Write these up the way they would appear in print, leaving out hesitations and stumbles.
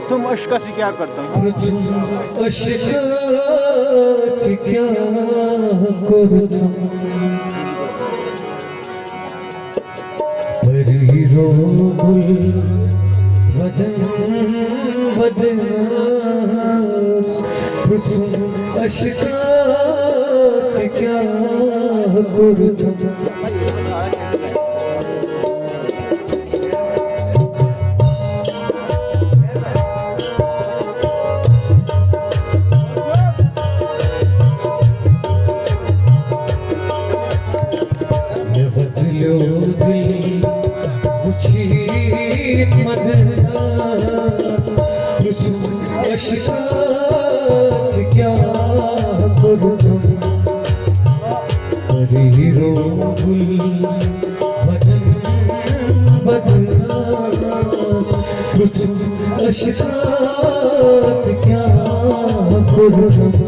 सुम अश्का से क्या करता हूँ क्या करता परीरो वदन वदनास अश्का से क्या करता क्या करूँ हीरो बदन बदनास अशकास क्या करूँ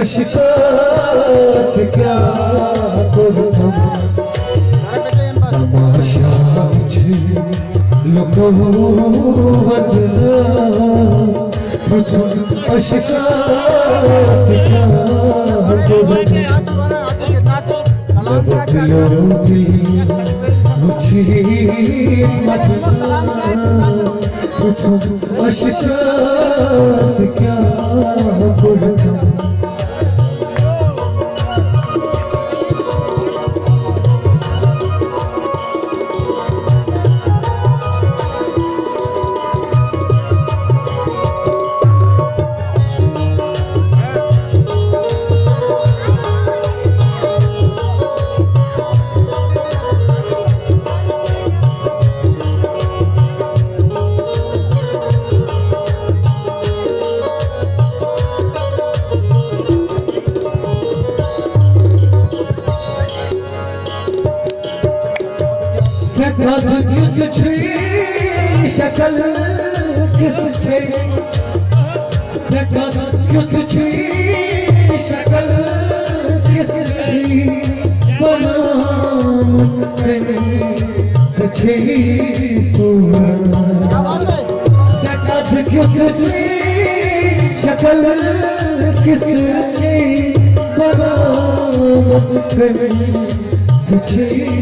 अशकास क्या करूँ तमाशा लुको अशकास क्या करूँ मुझे अशकास क्या करूँ शकल किस छे जगत क्यों छी शकल किस छी बनाम छे जगत क्यों छी शकल किस छी बनाम छे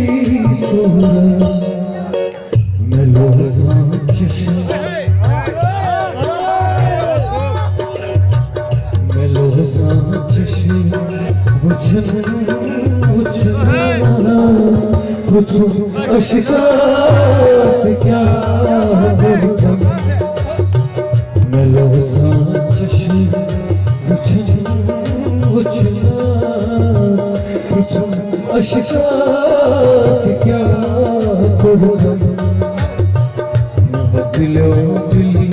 अशकास क्या करता मिलो साचशी अशकास क्या करता बदलो दिली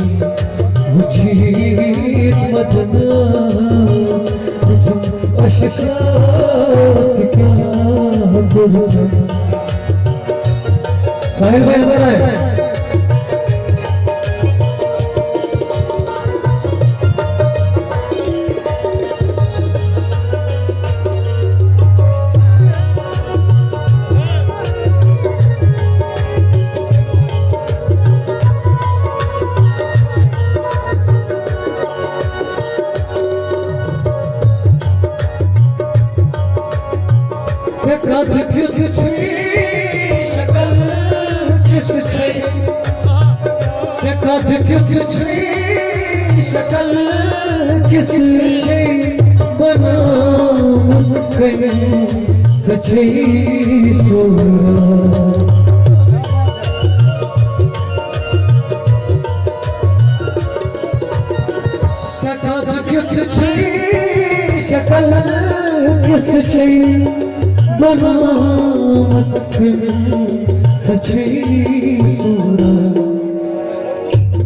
मुझे मदनास अशकास क्या करता साहिल भाई अंदर आए कद क्युत छुई शकल किस छै कद क्युत छुई शकल किस छै बनाम कने छै सोरा शकल किस छै बनावत छै सूरा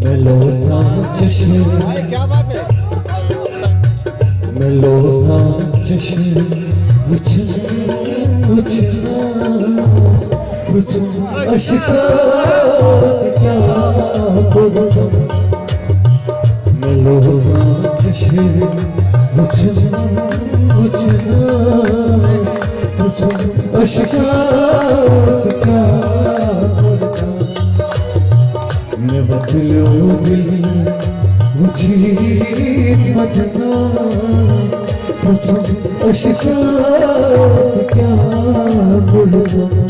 मिलो सा जश्न क्या बात है मिलो सा जश्न वुचन अशिका क्या बोलूं मिलो सा जश्न वुचन अशिका क्या मैं बदलो दिल मुझे मदना अशिका क्या बोलूं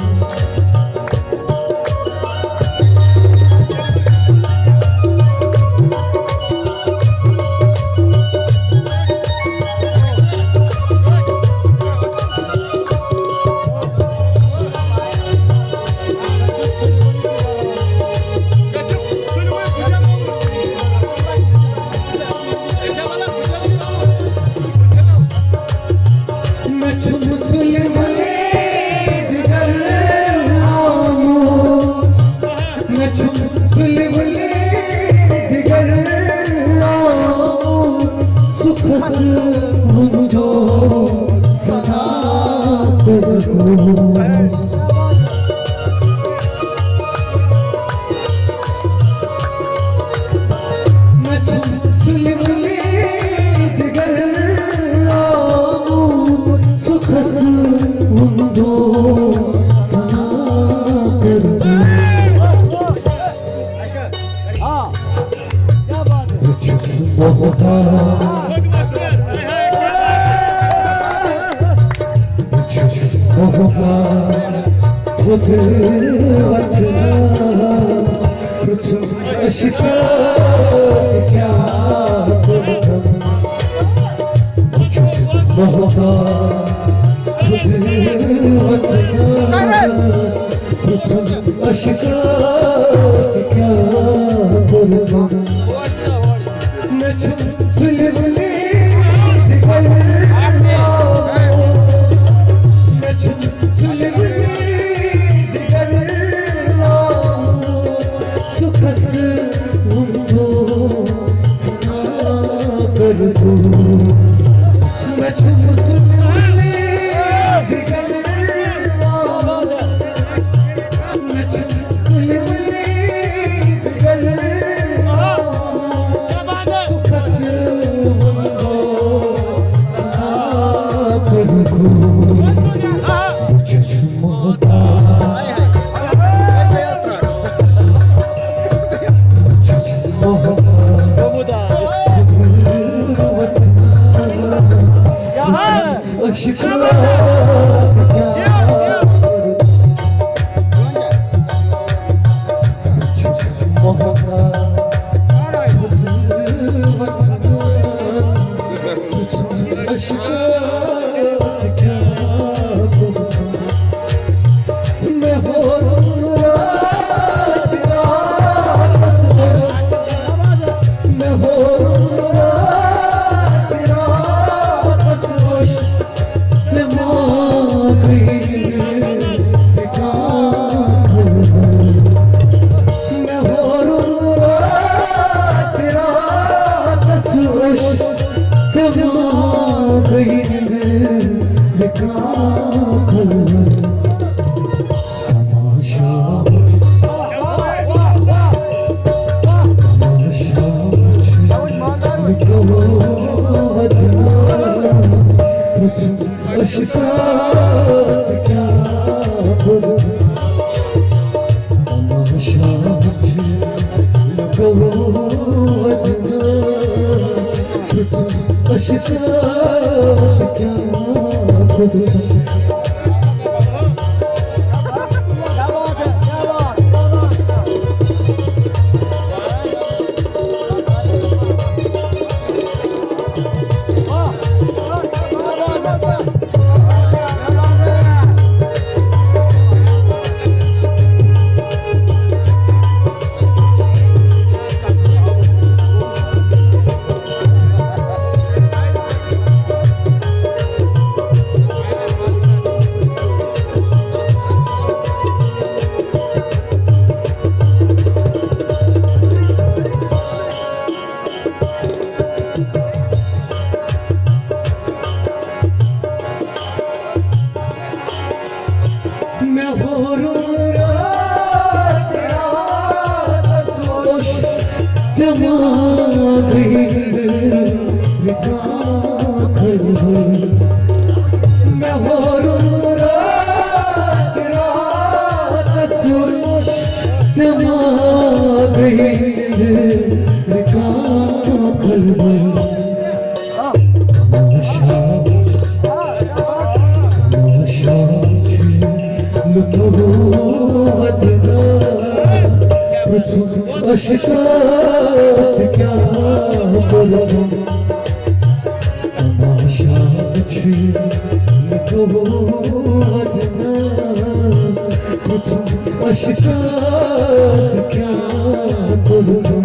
का खलबल मैं होरूं रात रात सुरश जमा गई दिल का खलबल तमाशा अशकास क्या बोलूं तमाशा अशकास क्या बोलूं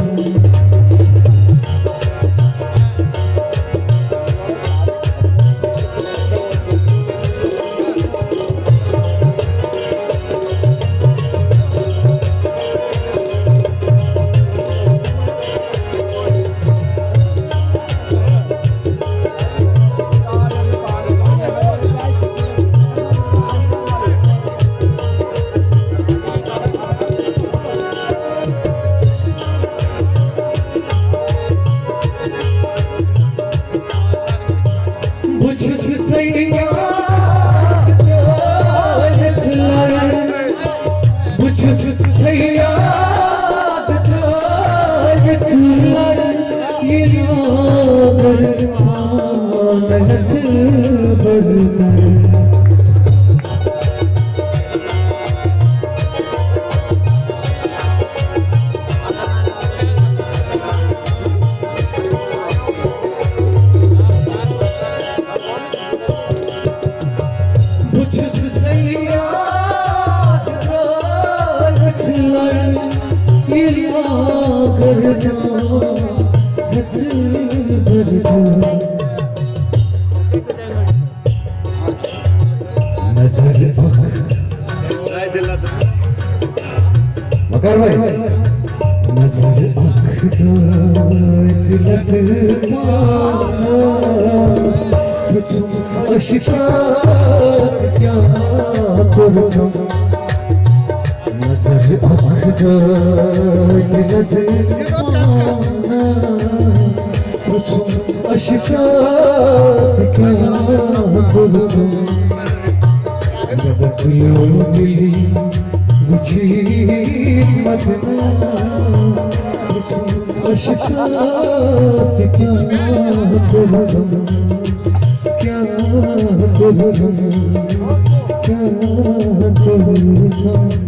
मकर भाई नजर अशकास क्या बोलूं नजर अशकास क्या बोलूं बदलो दिली अशकास क्या बोलूं क्या बोलूं क्या बोलूं